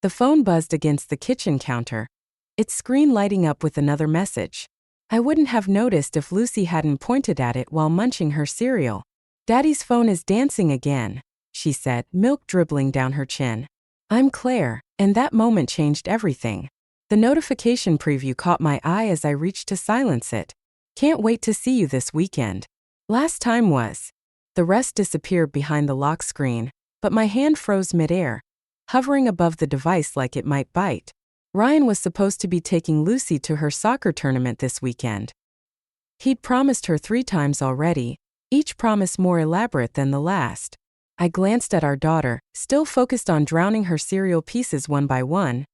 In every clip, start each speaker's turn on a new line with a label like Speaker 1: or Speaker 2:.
Speaker 1: The phone buzzed against the kitchen counter, its screen lighting up with another message. I wouldn't have noticed if Lucy hadn't pointed at it while munching her cereal. "Daddy's phone is dancing again," she said, milk dribbling down her chin. "I'm Claire," and that moment changed everything. The notification preview caught my eye as I reached to silence it. "Can't wait to see you this weekend. Last time was." The rest disappeared behind the lock screen, but my hand froze midair, hovering above the device like it might bite. Ryan was supposed to be taking Lucy to her soccer tournament this weekend. He'd promised her 3 times already, each promise more elaborate than the last. I glanced at our daughter, still focused on drowning her cereal pieces one by one,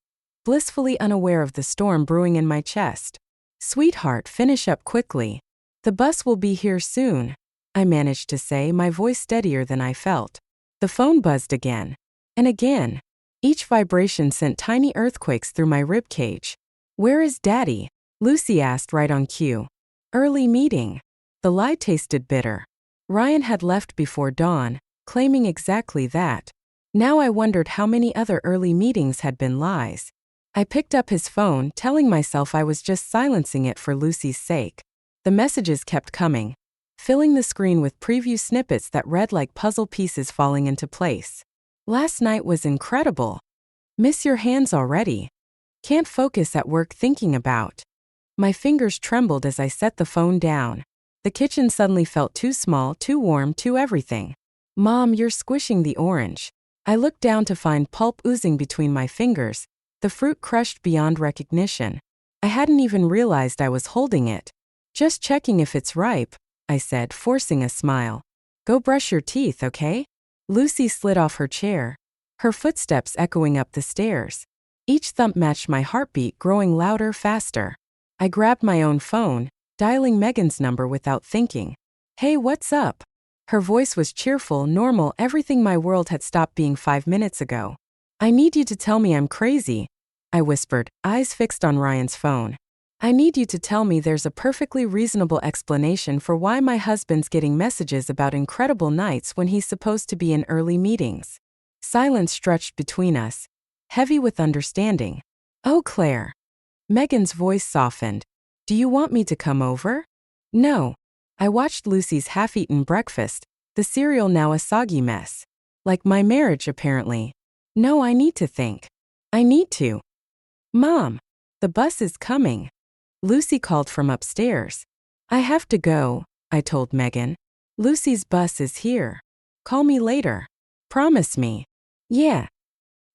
Speaker 1: blissfully unaware of the storm brewing in my chest. "Sweetheart, finish up quickly. The bus will be here soon," I managed to say, my voice steadier than I felt. The phone buzzed again. And again. Each vibration sent tiny earthquakes through my rib cage. "Where is Daddy?" Lucy asked right on cue. "Early meeting." The lie tasted bitter. Ryan had left before dawn, claiming exactly that. Now I wondered how many other early meetings had been lies. I picked up his phone, telling myself I was just silencing it for Lucy's sake. The messages kept coming, filling the screen with preview snippets that read like puzzle pieces falling into place. "Last night was incredible. Miss your hands already. Can't focus at work thinking about." My fingers trembled as I set the phone down. The kitchen suddenly felt too small, too warm, too everything. "Mom, you're squishing the orange." I looked down to find pulp oozing between my fingers, the fruit crushed beyond recognition. I hadn't even realized I was holding it. "Just checking if it's ripe," I said, forcing a smile. "Go brush your teeth, okay?" Lucy slid off her chair, her footsteps echoing up the stairs. Each thump matched my heartbeat, growing louder, faster. I grabbed my own phone, dialing Megan's number without thinking. "Hey, what's up?" Her voice was cheerful, normal, everything my world had stopped being 5 minutes ago. "I need you to tell me I'm crazy," I whispered, eyes fixed on Ryan's phone. "I need you to tell me there's a perfectly reasonable explanation for why my husband's getting messages about incredible nights when he's supposed to be in early meetings." Silence stretched between us, heavy with understanding. "Oh, Claire." Megan's voice softened. "Do you want me to come over?" "No." I watched Lucy's half-eaten breakfast, the cereal now a soggy mess. Like my marriage, apparently. "No, I need to think. I need to." "Mom, the bus is coming." Lucy called from upstairs. "I have to go," I told Megan. "Lucy's bus is here. Call me later. Promise me." "Yeah."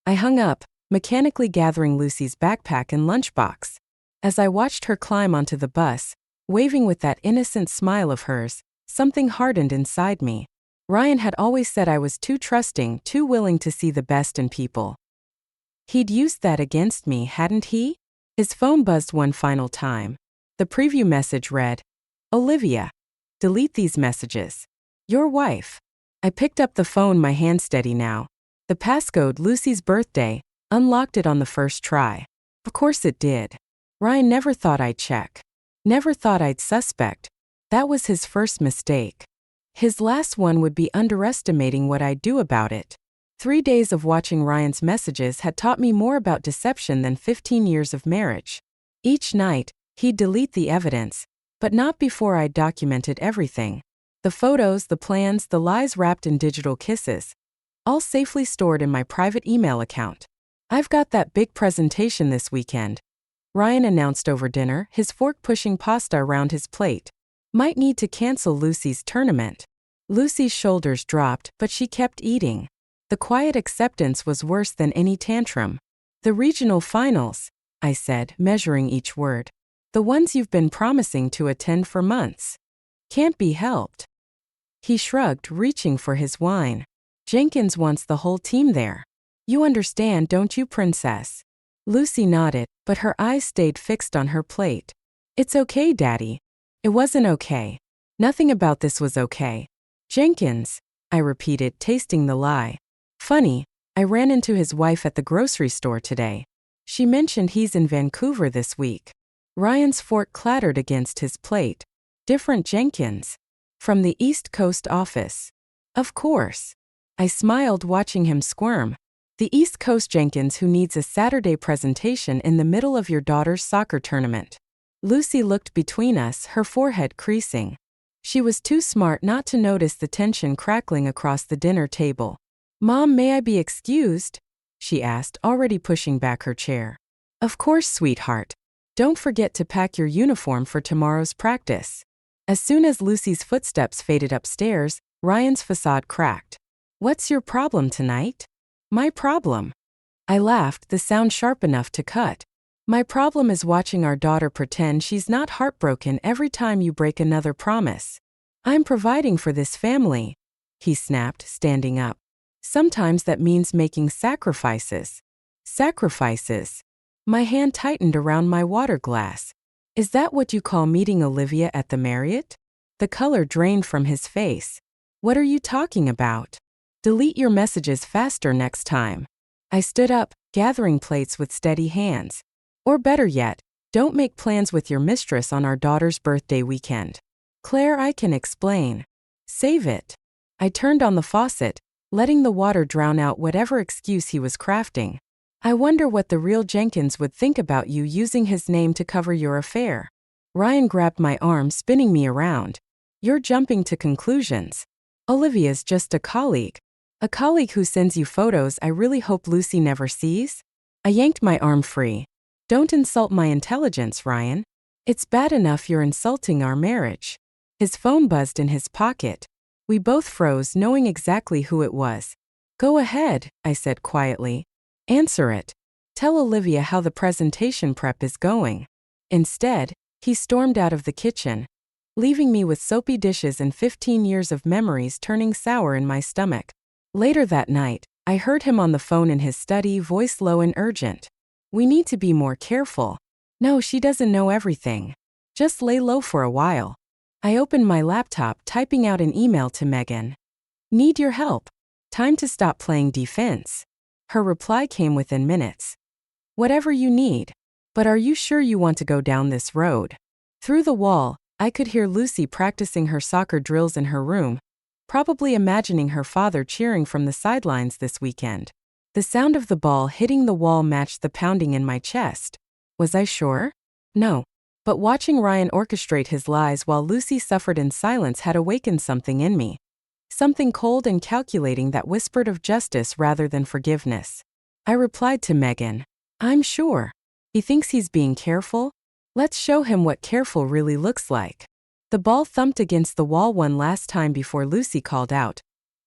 Speaker 1: I hung up, mechanically gathering Lucy's backpack and lunchbox. As I watched her climb onto the bus, waving with that innocent smile of hers, something hardened inside me. Ryan had always said I was too trusting, too willing to see the best in people. He'd used that against me, hadn't he? His phone buzzed one final time. The preview message read, "Olivia, delete these messages. Your wife." I picked up the phone, my hand steady now. The passcode, Lucy's birthday, unlocked it on the first try. Of course it did. Ryan never thought I'd check. Never thought I'd suspect. That was his first mistake. His last one would be underestimating what I'd do about it. 3 days of watching Ryan's messages had taught me more about deception than 15 years of marriage. Each night, he'd delete the evidence, but not before I'd documented everything. The photos, the plans, the lies wrapped in digital kisses. All safely stored in my private email account. "I've got that big presentation this weekend," Ryan announced over dinner, his fork pushing pasta around his plate. "Might need to cancel Lucy's tournament." Lucy's shoulders dropped, but she kept eating. The quiet acceptance was worse than any tantrum. "The regional finals," I said, measuring each word. "The ones you've been promising to attend for months. Can't be helped." He shrugged, reaching for his wine. "Jenkins wants the whole team there. You understand, don't you, princess?" Lucy nodded, but her eyes stayed fixed on her plate. "It's okay, Daddy." It wasn't okay. Nothing about this was okay. "Jenkins," I repeated, tasting the lie. "Funny, I ran into his wife at the grocery store today. She mentioned he's in Vancouver this week." Ryan's fork clattered against his plate. "Different Jenkins. From the East Coast office." "Of course." I smiled, watching him squirm. The East Coast Jenkins who needs a Saturday presentation in the middle of your daughter's soccer tournament. Lucy looked between us, her forehead creasing. She was too smart not to notice the tension crackling across the dinner table. "Mom, may I be excused?" she asked, already pushing back her chair. "Of course, sweetheart. Don't forget to pack your uniform for tomorrow's practice." As soon as Lucy's footsteps faded upstairs, Ryan's facade cracked. "What's your problem tonight?" "My problem?" I laughed, the sound sharp enough to cut. "My problem is watching our daughter pretend she's not heartbroken every time you break another promise." "I'm providing for this family," he snapped, standing up. "Sometimes that means making sacrifices." "Sacrifices?" My hand tightened around my water glass. "Is that what you call meeting Olivia at the Marriott?" The color drained from his face. "What are you talking about? Delete your messages faster next time." I stood up, gathering plates with steady hands. "Or better yet, don't make plans with your mistress on our daughter's birthday weekend." "Claire, I can explain." "Save it." I turned on the faucet, letting the water drown out whatever excuse he was crafting. "I wonder what the real Jenkins would think about you using his name to cover your affair." Ryan grabbed my arm, spinning me around. "You're jumping to conclusions. Olivia's just a colleague. A colleague who sends you photos I really hope Lucy never sees?" I yanked my arm free. "Don't insult my intelligence, Ryan. It's bad enough you're insulting our marriage." His phone buzzed in his pocket. We both froze, knowing exactly who it was. "Go ahead," I said quietly. "Answer it. Tell Olivia how the presentation prep is going." Instead, he stormed out of the kitchen, leaving me with soapy dishes and 15 years of memories turning sour in my stomach. Later that night, I heard him on the phone in his study, voice low and urgent. "We need to be more careful. No, she doesn't know everything. Just lay low for a while." I opened my laptop, typing out an email to Megan. "Need your help. Time to stop playing defense." Her reply came within minutes. "Whatever you need. But are you sure you want to go down this road?" Through the wall, I could hear Lucy practicing her soccer drills in her room, probably imagining her father cheering from the sidelines this weekend. The sound of the ball hitting the wall matched the pounding in my chest. Was I sure? No. But watching Ryan orchestrate his lies while Lucy suffered in silence had awakened something in me. Something cold and calculating that whispered of justice rather than forgiveness. I replied to Megan, "I'm sure. He thinks he's being careful? Let's show him what careful really looks like." The ball thumped against the wall one last time before Lucy called out,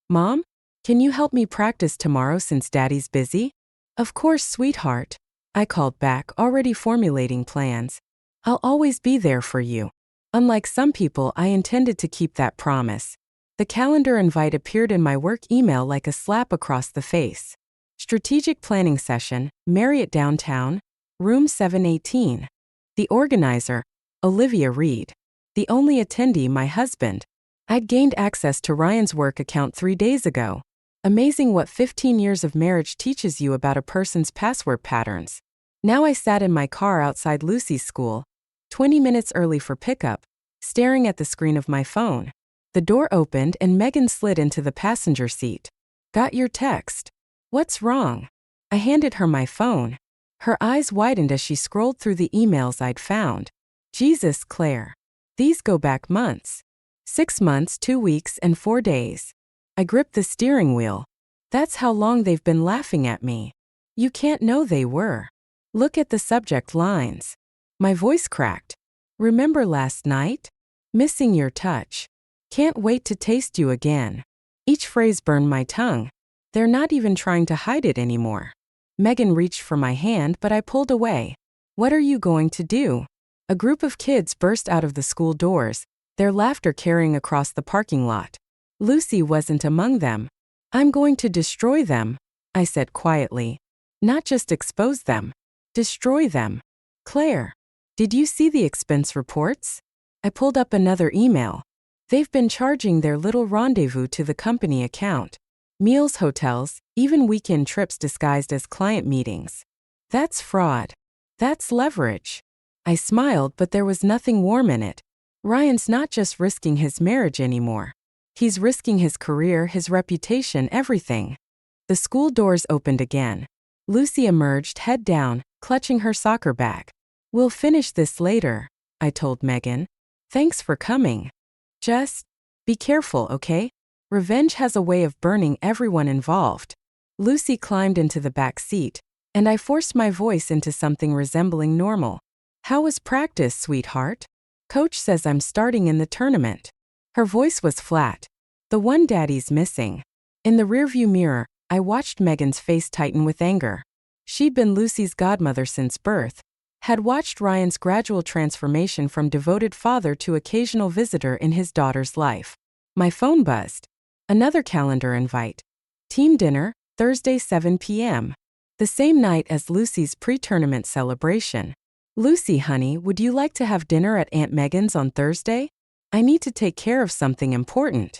Speaker 1: "Mom, can you help me practice tomorrow since Daddy's busy?" "Of course, sweetheart," I called back, already formulating plans. "I'll always be there for you." Unlike some people, I intended to keep that promise. The calendar invite appeared in my work email like a slap across the face. Strategic planning session, Marriott downtown, room 718. The organizer, Olivia Reed. The only attendee, my husband. I'd gained access to Ryan's work account 3 days ago. Amazing what 15 years of marriage teaches you about a person's password patterns. Now I sat in my car outside Lucy's school, 20 minutes early for pickup, staring at the screen of my phone. The door opened and Megan slid into the passenger seat. "Got your text. What's wrong?" I handed her my phone. Her eyes widened as she scrolled through the emails I'd found. "Jesus, Claire. These go back months. 6 months, 2 weeks, and 4 days." I gripped the steering wheel. "That's how long they've been laughing at me." "You can't know they were. Look at the subject lines." My voice cracked. "Remember last night? Missing your touch. Can't wait to taste you again." Each phrase burned my tongue. They're not even trying to hide it anymore. Megan reached for my hand, but I pulled away. "What are you going to do?" A group of kids burst out of the school doors, their laughter carrying across the parking lot. Lucy wasn't among them. "I'm going to destroy them," I said quietly. "Not just expose them. Destroy them." "Claire, did you see the expense reports?" I pulled up another email. "They've been charging their little rendezvous to the company account. Meals, hotels, even weekend trips disguised as client meetings. That's fraud. That's leverage." I smiled, but there was nothing warm in it. Ryan's not just risking his marriage anymore. He's risking his career, his reputation, everything. The school doors opened again. Lucy emerged, head down, clutching her soccer bag. "We'll finish this later," I told Megan. "Thanks for coming. Just be careful, okay? Revenge has a way of burning everyone involved." Lucy climbed into the back seat, and I forced my voice into something resembling normal. "How was practice, sweetheart? Coach says I'm starting in the tournament." Her voice was flat. "The one Daddy's missing." In the rearview mirror, I watched Megan's face tighten with anger. She'd been Lucy's godmother since birth, had watched Ryan's gradual transformation from devoted father to occasional visitor in his daughter's life. My phone buzzed. Another calendar invite. Team dinner, Thursday 7 p.m. The same night as Lucy's pre-tournament celebration. "Lucy, honey, would you like to have dinner at Aunt Megan's on Thursday? I need to take care of something important."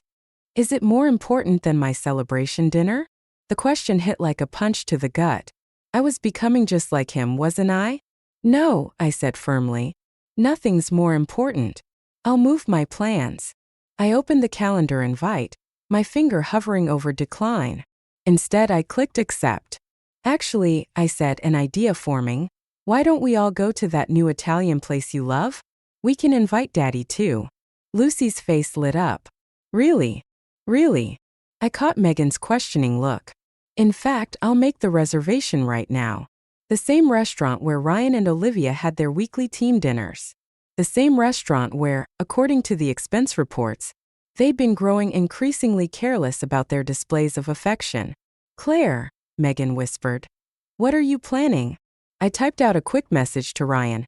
Speaker 1: Is it more important than my celebration dinner? The question hit like a punch to the gut. I was becoming just like him, wasn't I? "No," I said firmly. "Nothing's more important. I'll move my plans." I opened the calendar invite, my finger hovering over decline. Instead, I clicked accept. "Actually," I said, an idea forming, "why don't we all go to that new Italian place you love? We can invite Daddy too." Lucy's face lit up. "Really? Really?" I caught Megan's questioning look. "In fact, I'll make the reservation right now." The same restaurant where Ryan and Olivia had their weekly team dinners. The same restaurant where, according to the expense reports, they'd been growing increasingly careless about their displays of affection. "Claire," Megan whispered. "What are you planning?" I typed out a quick message to Ryan.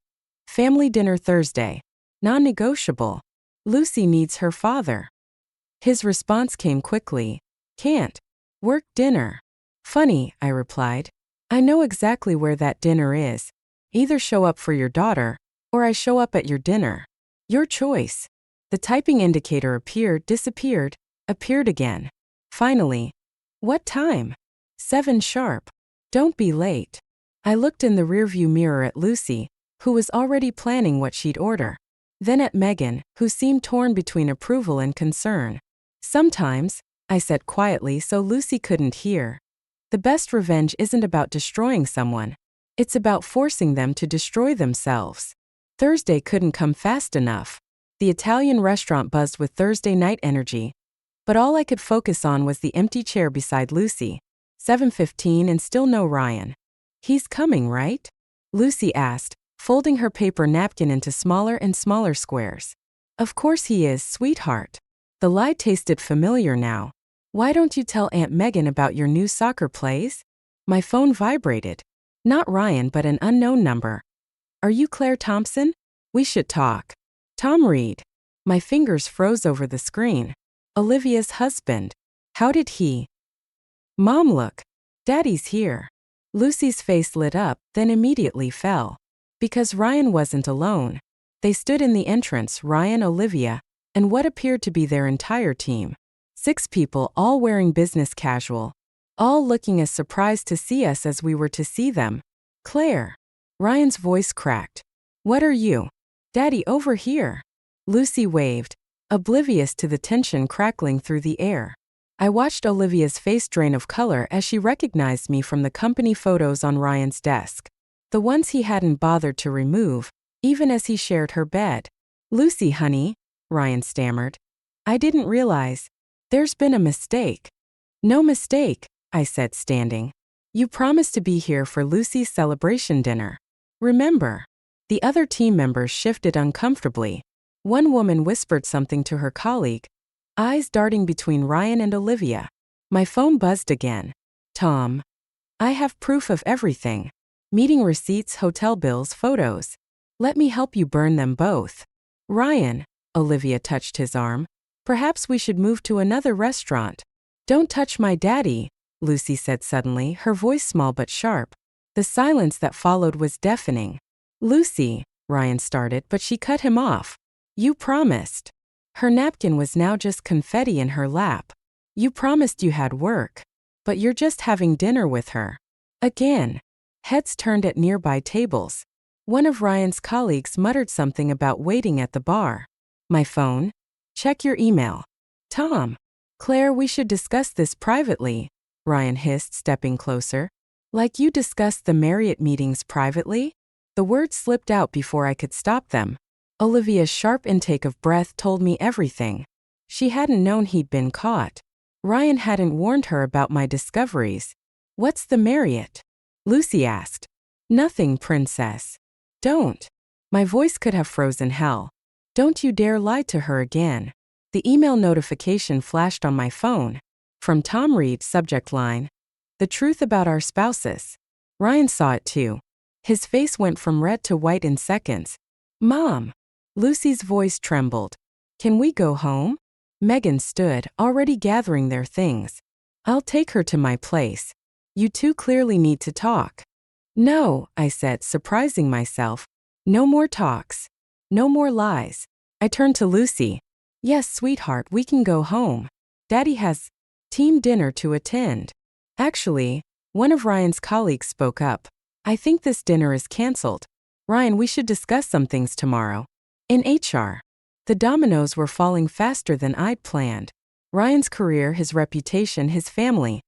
Speaker 1: "Family dinner Thursday. Non-negotiable. Lucy needs her father." His response came quickly. "Can't. Work dinner." "Funny," I replied. "I know exactly where that dinner is. Either show up for your daughter, or I show up at your dinner. Your choice." The typing indicator appeared, disappeared, appeared again. Finally, "What time?" 7 sharp. "Don't be late." I looked in the rearview mirror at Lucy, who was already planning what she'd order. Then at Megan, who seemed torn between approval and concern. "Sometimes," I said quietly so Lucy couldn't hear, "the best revenge isn't about destroying someone. It's about forcing them to destroy themselves." Thursday couldn't come fast enough. The Italian restaurant buzzed with Thursday night energy, but all I could focus on was the empty chair beside Lucy. 7:15 and still no Ryan. "He's coming, right?" Lucy asked, folding her paper napkin into smaller and smaller squares. "Of course he is, sweetheart." The lie tasted familiar now. "Why don't you tell Aunt Megan about your new soccer plays?" My phone vibrated. Not Ryan, but an unknown number. "Are you Claire Thompson? We should talk." "Tom Reed." My fingers froze over the screen. "Olivia's husband. How did he?" "Mom, look. Daddy's here." Lucy's face lit up, then immediately fell. Because Ryan wasn't alone. They stood in the entrance, Ryan, Olivia, and what appeared to be their entire team. 6 people, all wearing business casual. All looking as surprised to see us as we were to see them. "Claire." Ryan's voice cracked. "What are you?" "Daddy, over here." Lucy waved, oblivious to the tension crackling through the air. I watched Olivia's face drain of color as she recognized me from the company photos on Ryan's desk. The ones he hadn't bothered to remove, even as he shared her bed. "Lucy, honey," Ryan stammered. "I didn't realize. There's been a mistake." "No mistake," I said, standing. "You promised to be here for Lucy's celebration dinner. Remember?" The other team members shifted uncomfortably. One woman whispered something to her colleague, eyes darting between Ryan and Olivia. My phone buzzed again. "Tom. I have proof of everything. Meeting receipts, hotel bills, photos. Let me help you burn them both." "Ryan," Olivia touched his arm, "perhaps we should move to another restaurant." "Don't touch my daddy," Lucy said suddenly, her voice small but sharp. The silence that followed was deafening. "Lucy," Ryan started, but she cut him off. "You promised." Her napkin was now just confetti in her lap. "You promised you had work. But you're just having dinner with her." Again. Heads turned at nearby tables. One of Ryan's colleagues muttered something about waiting at the bar. My phone? "Check your email." "Tom. Claire, we should discuss this privately," Ryan hissed, stepping closer. Like you discussed the Marriott meetings privately? The words slipped out before I could stop them. Olivia's sharp intake of breath told me everything. She hadn't known he'd been caught. Ryan hadn't warned her about my discoveries. What's the Marriott? Lucy asked. Nothing, princess. Don't. My voice could have frozen hell. Don't you dare lie to her again. The email notification flashed on my phone. From Tom Reed, subject line. The truth about our spouses. Ryan saw it too. His face went from red to white in seconds. Mom. Lucy's voice trembled. Can we go home? Megan stood, already gathering their things. I'll take her to my place. You two clearly need to talk. No, I said, surprising myself. No more talks. No more lies. I turned to Lucy. Yes, sweetheart, we can go home. Daddy has team dinner to attend. Actually, one of Ryan's colleagues spoke up. I think this dinner is canceled. Ryan, we should discuss some things tomorrow. In HR. The dominoes were falling faster than I'd planned. Ryan's career, his reputation, his family.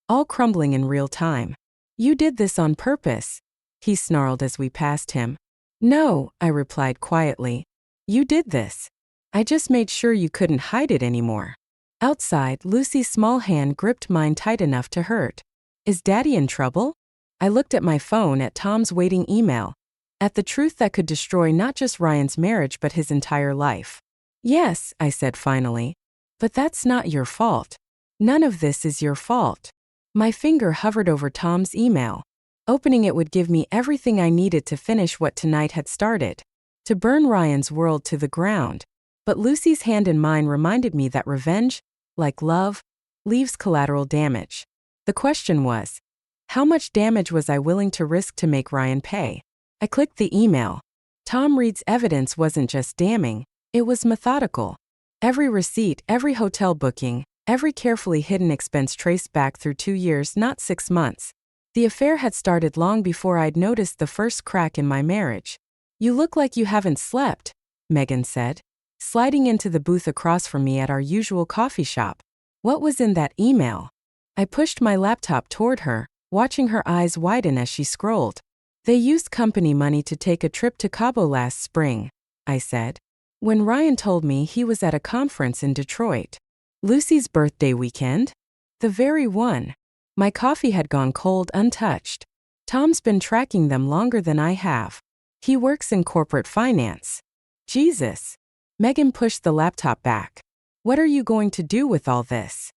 Speaker 1: All crumbling in real time. You did this on purpose, he snarled as we passed him. No, I replied quietly. You did this. I just made sure you couldn't hide it anymore. Outside, Lucy's small hand gripped mine tight enough to hurt. Is Daddy in trouble? I looked at my phone, at Tom's waiting email. At the truth that could destroy not just Ryan's marriage but his entire life. Yes, I said finally. But that's not your fault. None of this is your fault. My finger hovered over Tom's email. Opening it would give me everything I needed to finish what tonight had started. To burn Ryan's world to the ground. But Lucy's hand in mine reminded me that revenge, like love, leaves collateral damage. The question was, how much damage was I willing to risk to make Ryan pay? I clicked the email. Tom Reed's evidence wasn't just damning, it was methodical. Every receipt, every hotel booking, every carefully hidden expense traced back through 2 years, not 6 months. The affair had started long before I'd noticed the first crack in my marriage. You look like you haven't slept, Megan said, sliding into the booth across from me at our usual coffee shop. What was in that email? I pushed my laptop toward her, watching her eyes widen as she scrolled. They used company money to take a trip to Cabo last spring, I said. When Ryan told me he was at a conference in Detroit. Lucy's birthday weekend? The very one. My coffee had gone cold untouched. Tom's been tracking them longer than I have. He works in corporate finance. Jesus. Megan pushed the laptop back. What are you going to do with all this?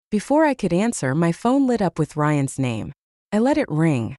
Speaker 1: Before I could answer, my phone lit up with Ryan's name. I let it ring.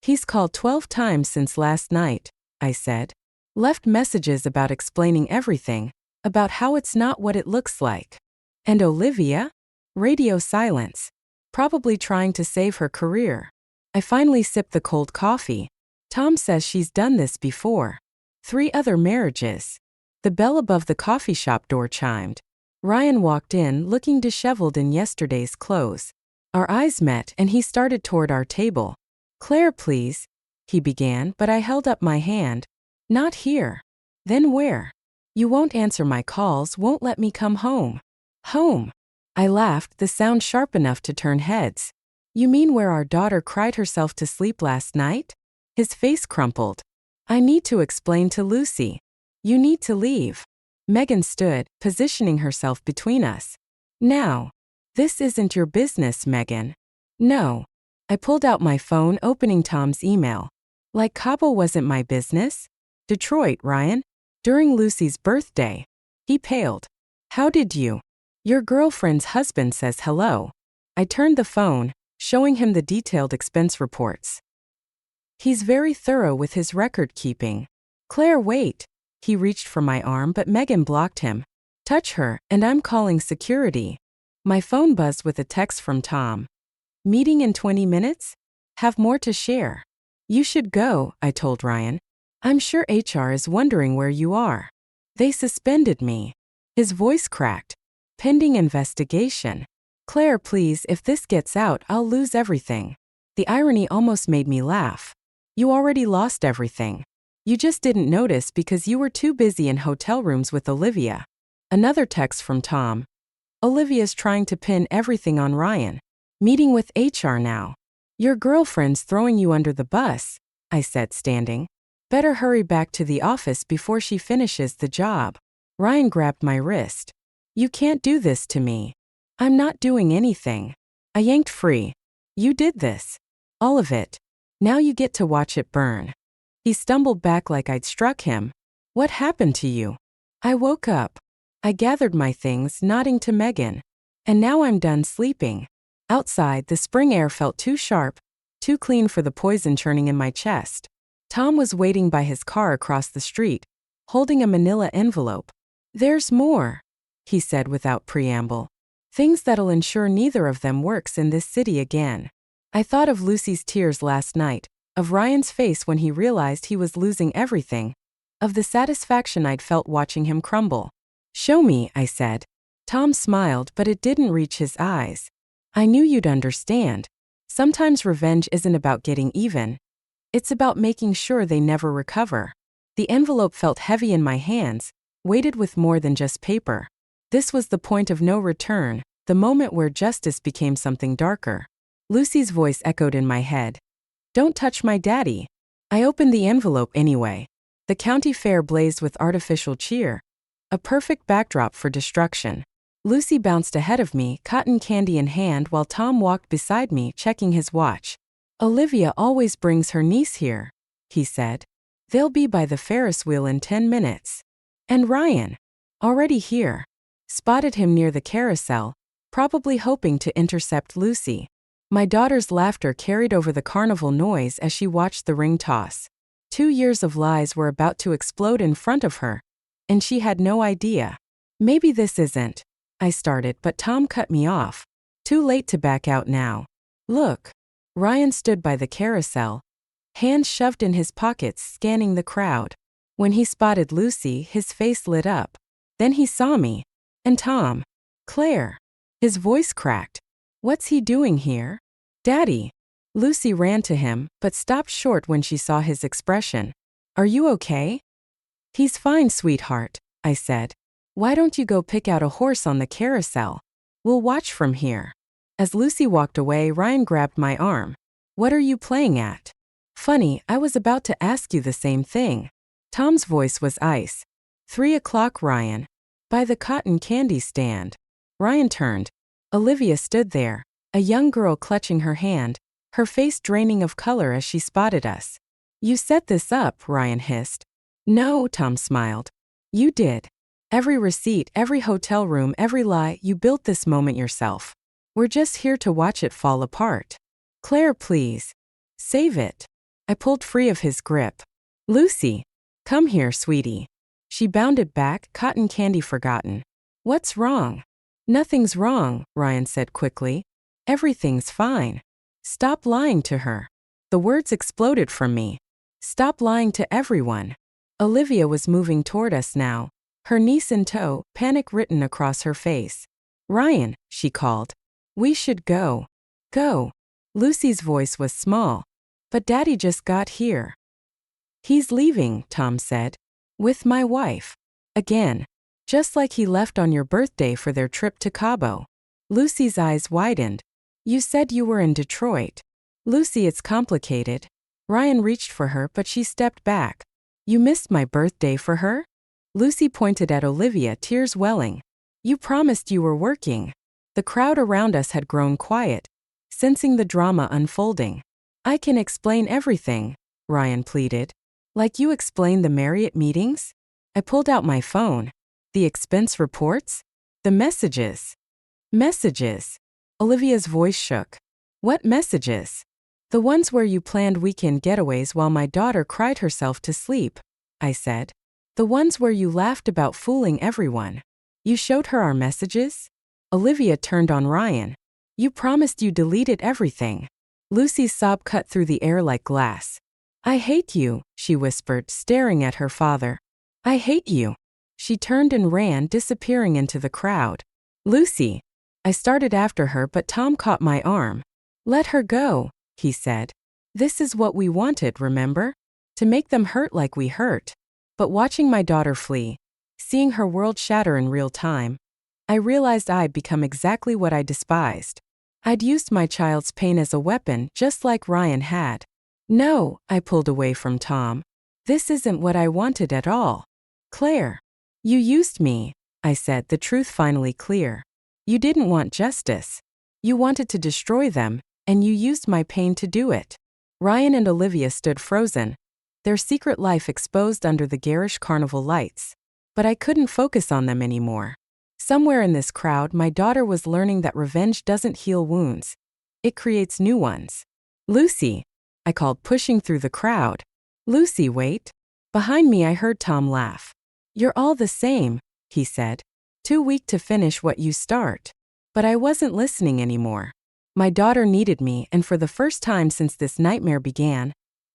Speaker 1: He's called 12 times since last night, I said. Left messages about explaining everything, about how it's not what it looks like. And Olivia? Radio silence. Probably trying to save her career. I finally sipped the cold coffee. Tom says she's done this before. 3 other marriages. The bell above the coffee shop door chimed. Ryan walked in, looking disheveled in yesterday's clothes. Our eyes met and he started toward our table. Claire, please, he began, but I held up my hand. Not here. Then where? You won't answer my calls, won't let me come home. Home. I laughed, the sound sharp enough to turn heads. You mean where our daughter cried herself to sleep last night? His face crumpled. I need to explain to Lucy. You need to leave. Megan stood, positioning herself between us. Now. This isn't your business, Megan. No. I pulled out my phone, opening Tom's email. Like Cabo wasn't my business? Detroit, Ryan. During Lucy's birthday. He paled. How did you? Your girlfriend's husband says hello. I turned the phone, showing him the detailed expense reports. He's very thorough with his record keeping. Claire, wait. He reached for my arm, but Megan blocked him. Touch her, and I'm calling security. My phone buzzed with a text from Tom. Meeting in 20 minutes? Have more to share. You should go, I told Ryan. I'm sure HR is wondering where you are. They suspended me. His voice cracked. Pending investigation. Claire, please, if this gets out, I'll lose everything. The irony almost made me laugh. You already lost everything. You just didn't notice because you were too busy in hotel rooms with Olivia. Another text from Tom. Olivia's trying to pin everything on Ryan. Meeting with HR now. Your girlfriend's throwing you under the bus, I said, standing. Better hurry back to the office before she finishes the job. Ryan grabbed my wrist. You can't do this to me. I'm not doing anything. I yanked free. You did this. All of it. Now you get to watch it burn. He stumbled back like I'd struck him. What happened to you? I woke up. I gathered my things, nodding to Megan. And now I'm done sleeping. Outside, the spring air felt too sharp, too clean for the poison churning in my chest. Tom was waiting by his car across the street, holding a manila envelope. There's more, he said without preamble. Things that'll ensure neither of them works in this city again. I thought of Lucy's tears last night, of Ryan's face when he realized he was losing everything, of the satisfaction I'd felt watching him crumble. Show me, I said. Tom smiled, but it didn't reach his eyes. I knew you'd understand. Sometimes revenge isn't about getting even. It's about making sure they never recover. The envelope felt heavy in my hands, weighted with more than just paper. This was the point of no return, the moment where justice became something darker. Lucy's voice echoed in my head. Don't touch my daddy. I opened the envelope anyway. The county fair blazed with artificial cheer. A perfect backdrop for destruction. Lucy bounced ahead of me, cotton candy in hand, while Tom walked beside me, checking his watch. Olivia always brings her niece here, he said. They'll be by the Ferris wheel in 10 minutes. And Ryan, already here. Spotted him near the carousel, probably hoping to intercept Lucy. My daughter's laughter carried over the carnival noise as she watched the ring toss. 2 years of lies were about to explode in front of her, and she had no idea. Maybe this isn't, I started, but Tom cut me off. Too late to back out now. Look. Ryan stood by the carousel, hands shoved in his pockets, scanning the crowd. When he spotted Lucy, his face lit up. Then he saw me. And Tom. Claire. His voice cracked. What's he doing here? Daddy. Lucy ran to him, but stopped short when she saw his expression. Are you okay? He's fine, sweetheart, I said. Why don't you go pick out a horse on the carousel? We'll watch from here. As Lucy walked away, Ryan grabbed my arm. What are you playing at? Funny, I was about to ask you the same thing. Tom's voice was ice. 3 o'clock, Ryan. By the cotton candy stand. Ryan turned. Olivia stood there, a young girl clutching her hand, her face draining of color as she spotted us. You set this up, Ryan hissed. No, Tom smiled. You did. Every receipt, every hotel room, every lie, you built this moment yourself. We're just here to watch it fall apart. Claire, please. Save it. I pulled free of his grip. Lucy. Come here, sweetie. She bounded back, cotton candy forgotten. What's wrong? Nothing's wrong, Ryan said quickly. Everything's fine. Stop lying to her. The words exploded from me. Stop lying to everyone. Olivia was moving toward us now, her niece in tow, panic written across her face. Ryan, she called. We should go. Go. Lucy's voice was small. But Daddy just got here. He's leaving, Tom said. With my wife. Again. Just like he left on your birthday for their trip to Cabo. Lucy's eyes widened. You said you were in Detroit. Lucy, it's complicated. Ryan reached for her, but she stepped back. You missed my birthday for her? Lucy pointed at Olivia, tears welling. You promised you were working. The crowd around us had grown quiet, sensing the drama unfolding. I can explain everything, Ryan pleaded. Like you explained the Marriott meetings? I pulled out my phone. The expense reports? The messages. Messages. Olivia's voice shook. What messages? The ones where you planned weekend getaways while my daughter cried herself to sleep, I said. The ones where you laughed about fooling everyone. You showed her our messages? Olivia turned on Ryan. You promised you deleted everything. Lucy's sob cut through the air like glass. I hate you, she whispered, staring at her father. I hate you. She turned and ran, disappearing into the crowd. Lucy. I started after her, but Tom caught my arm. Let her go, he said. This is what we wanted, remember? To make them hurt like we hurt. But watching my daughter flee, seeing her world shatter in real time, I realized I'd become exactly what I despised. I'd used my child's pain as a weapon, just like Ryan had. No, I pulled away from Tom. This isn't what I wanted at all. Claire. You used me, I said, the truth finally clear. You didn't want justice. You wanted to destroy them, and you used my pain to do it. Ryan and Olivia stood frozen, their secret life exposed under the garish carnival lights. But I couldn't focus on them anymore. Somewhere in this crowd, my daughter was learning that revenge doesn't heal wounds. It creates new ones. Lucy, I called, pushing through the crowd. Lucy, wait. Behind me I heard Tom laugh. You're all the same, he said. Too weak to finish what you start. But I wasn't listening anymore. My daughter needed me, and for the first time since this nightmare began,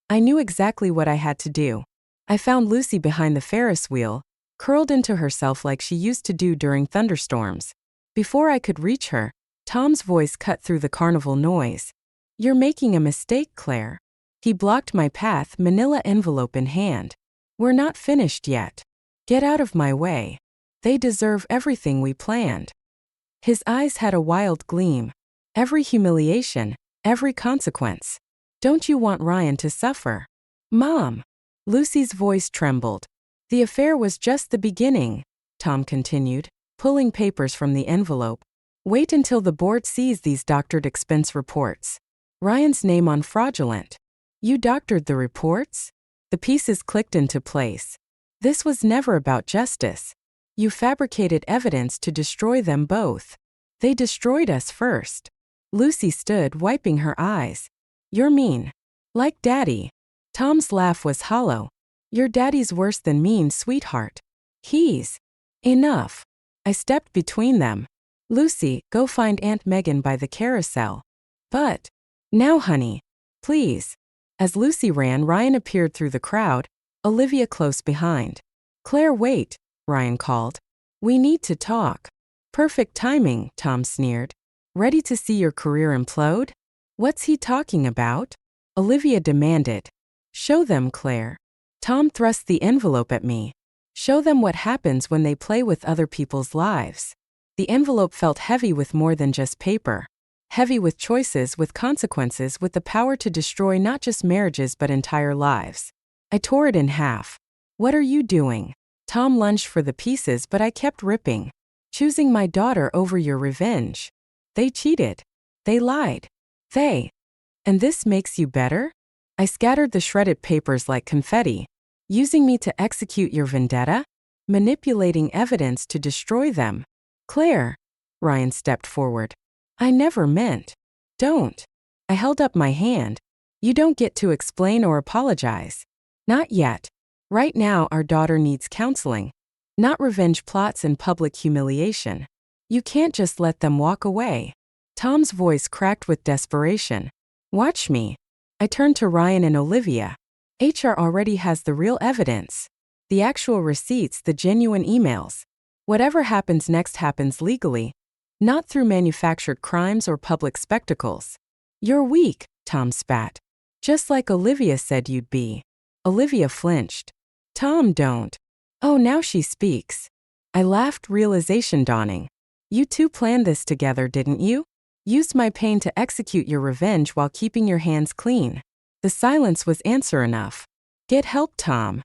Speaker 1: I knew exactly what I had to do. I found Lucy behind the Ferris wheel, curled into herself like she used to do during thunderstorms. Before I could reach her, Tom's voice cut through the carnival noise. You're making a mistake, Claire. He blocked my path, manila envelope in hand. We're not finished yet. Get out of my way. They deserve everything we planned. His eyes had a wild gleam. Every humiliation, every consequence. Don't you want Ryan to suffer? Mom. Lucy's voice trembled. The affair was just the beginning, Tom continued, pulling papers from the envelope. Wait until the board sees these doctored expense reports. Ryan's name on fraudulent. You doctored the reports? The pieces clicked into place. This was never about justice. You fabricated evidence to destroy them both. They destroyed us first. Lucy stood, wiping her eyes. You're mean. Like Daddy. Tom's laugh was hollow. Your daddy's worse than mean, sweetheart. He's. Enough. I stepped between them. Lucy, go find Aunt Megan by the carousel. But. Now, honey. Please. As Lucy ran, Ryan appeared through the crowd, Olivia close behind. Claire, wait, Ryan called. We need to talk. Perfect timing, Tom sneered. Ready to see your career implode? What's he talking about? Olivia demanded. Show them, Claire. Tom thrust the envelope at me. Show them what happens when they play with other people's lives. The envelope felt heavy with more than just paper. Heavy with choices, with consequences, with the power to destroy not just marriages but entire lives. I tore it in half. What are you doing? Tom lunged for the pieces, but I kept ripping. Choosing my daughter over your revenge. They cheated. They lied. And this makes you better? I scattered the shredded papers like confetti. Using me to execute your vendetta? Manipulating evidence to destroy them. Claire. Ryan stepped forward. I never meant. Don't. I held up my hand. You don't get to explain or apologize. Not yet. Right now our daughter needs counseling. Not revenge plots and public humiliation. You can't just let them walk away. Tom's voice cracked with desperation. Watch me. I turned to Ryan and Olivia. HR already has the real evidence. The actual receipts, the genuine emails. Whatever happens next happens legally. Not through manufactured crimes or public spectacles. You're weak, Tom spat. Just like Olivia said you'd be. Olivia flinched. Tom, don't. Oh, now she speaks. I laughed, realization dawning. You two planned this together, didn't you? Used my pain to execute your revenge while keeping your hands clean. The silence was answer enough. Get help, Tom.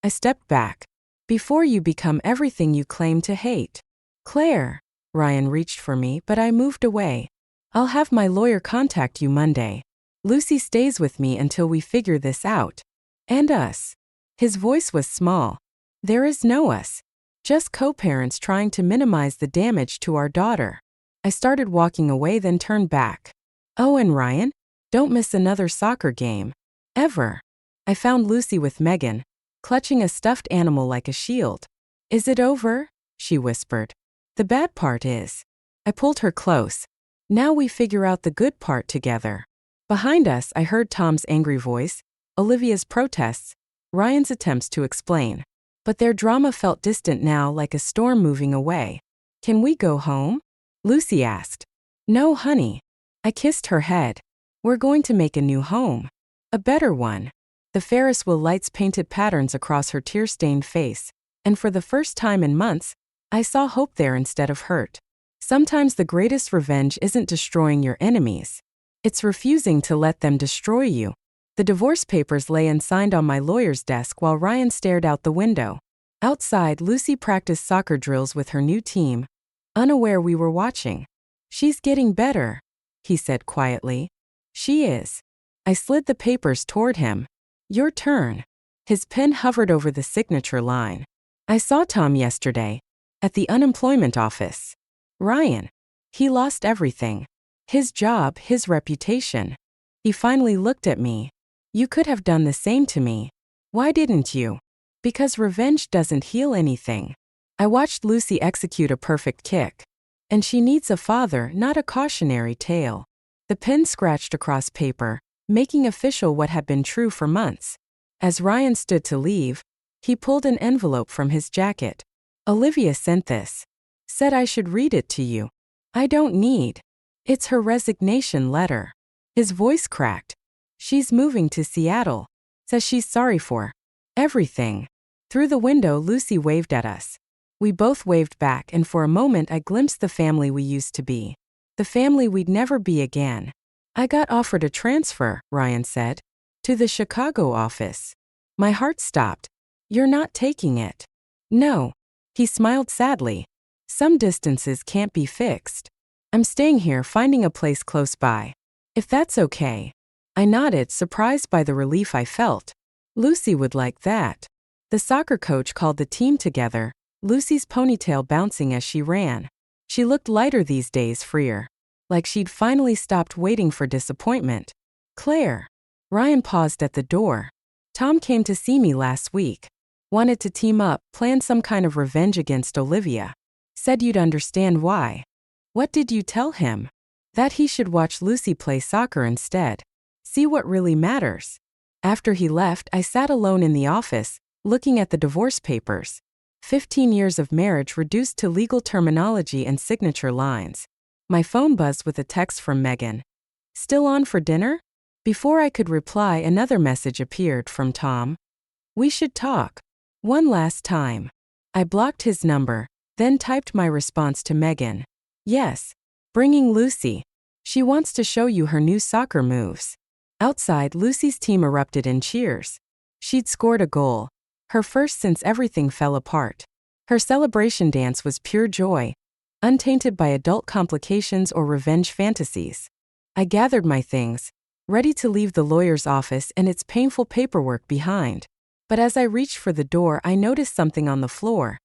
Speaker 1: I stepped back. Before you become everything you claim to hate. Claire. Ryan reached for me, but I moved away. I'll have my lawyer contact you Monday. Lucy stays with me until we figure this out. And us. His voice was small. There is no us. Just co-parents trying to minimize the damage to our daughter. I started walking away, then turned back. Oh, and Ryan? Don't miss another soccer game. Ever. I found Lucy with Megan, clutching a stuffed animal like a shield. Is it over? She whispered. The bad part is. I pulled her close. Now we figure out the good part together. Behind us, I heard Tom's angry voice, Olivia's protests, Ryan's attempts to explain. But their drama felt distant now, like a storm moving away. Can we go home? Lucy asked. No, honey. I kissed her head. We're going to make a new home. A better one. The Ferris wheel lights painted patterns across her tear-stained face, and for the first time in months, I saw hope there instead of hurt. Sometimes the greatest revenge isn't destroying your enemies. It's refusing to let them destroy you. The divorce papers lay unsigned on my lawyer's desk while Ryan stared out the window. Outside, Lucy practiced soccer drills with her new team, unaware we were watching. "She's getting better," he said quietly. "She is." I slid the papers toward him. "Your turn." His pen hovered over the signature line. "I saw Tom yesterday. At the unemployment office. Ryan. He lost everything. His job, his reputation." He finally looked at me. "You could have done the same to me. Why didn't you?" "Because revenge doesn't heal anything." I watched Lucy execute a perfect kick. "And she needs a father, not a cautionary tale." The pen scratched across paper, making official what had been true for months. As Ryan stood to leave, he pulled an envelope from his jacket. "Olivia sent this. Said I should read it to you." "I don't need." "It's her resignation letter." His voice cracked. "She's moving to Seattle. Says she's sorry for everything." Through the window, Lucy waved at us. We both waved back, and for a moment I glimpsed the family we used to be. The family we'd never be again. "I got offered a transfer," Ryan said. "To the Chicago office." My heart stopped. "You're not taking it." "No." He smiled sadly. "Some distances can't be fixed. I'm staying here, finding a place close by. If that's okay." I nodded, surprised by the relief I felt. Lucy would like that. The soccer coach called the team together, Lucy's ponytail bouncing as she ran. She looked lighter these days, freer. Like she'd finally stopped waiting for disappointment. "Claire." Ryan paused at the door. "Tom came to see me last week. Wanted to team up, plan some kind of revenge against Olivia. Said you'd understand why." "What did you tell him?" "That he should watch Lucy play soccer instead. See what really matters." After he left, I sat alone in the office, looking at the divorce papers. 15 years of marriage reduced to legal terminology and signature lines. My phone buzzed with a text from Megan. "Still on for dinner?" Before I could reply, another message appeared from Tom. "We should talk. One last time." I blocked his number, then typed my response to Megan. "Yes. Bringing Lucy. She wants to show you her new soccer moves." Outside, Lucy's team erupted in cheers. She'd scored a goal, her first since everything fell apart. Her celebration dance was pure joy, untainted by adult complications or revenge fantasies. I gathered my things, ready to leave the lawyer's office and its painful paperwork behind. But as I reached for the door, I noticed something on the floor.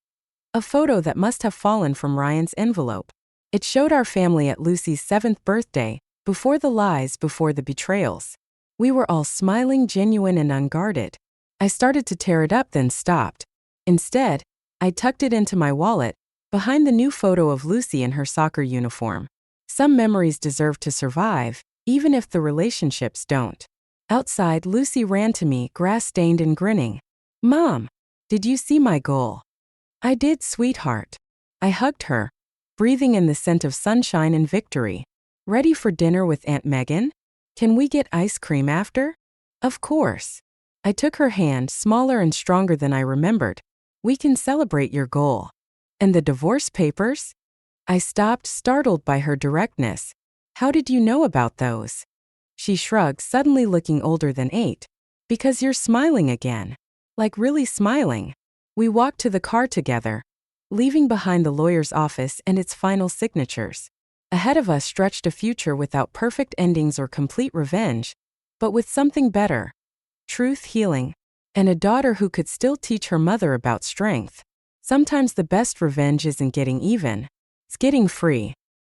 Speaker 1: A photo that must have fallen from Ryan's envelope. It showed our family at Lucy's 7th birthday, before the lies, before the betrayals. We were all smiling, genuine, and unguarded. I started to tear it up, then stopped. Instead, I tucked it into my wallet, behind the new photo of Lucy in her soccer uniform. Some memories deserve to survive, even if the relationships don't. Outside, Lucy ran to me, grass-stained and grinning. "Mom, did you see my goal?" "I did, sweetheart." I hugged her, breathing in the scent of sunshine and victory. "Ready for dinner with Aunt Megan? Can we get ice cream after?" "Of course." I took her hand, smaller and stronger than I remembered. "We can celebrate your goal." "And the divorce papers?" I stopped, startled by her directness. "How did you know about those?" She shrugged, suddenly looking older than 8. "Because you're smiling again. Like really smiling." We walked to the car together, leaving behind the lawyer's office and its final signatures. Ahead of us stretched a future without perfect endings or complete revenge, but with something better. Truth, healing, and a daughter who could still teach her mother about strength. Sometimes the best revenge isn't getting even. It's getting free.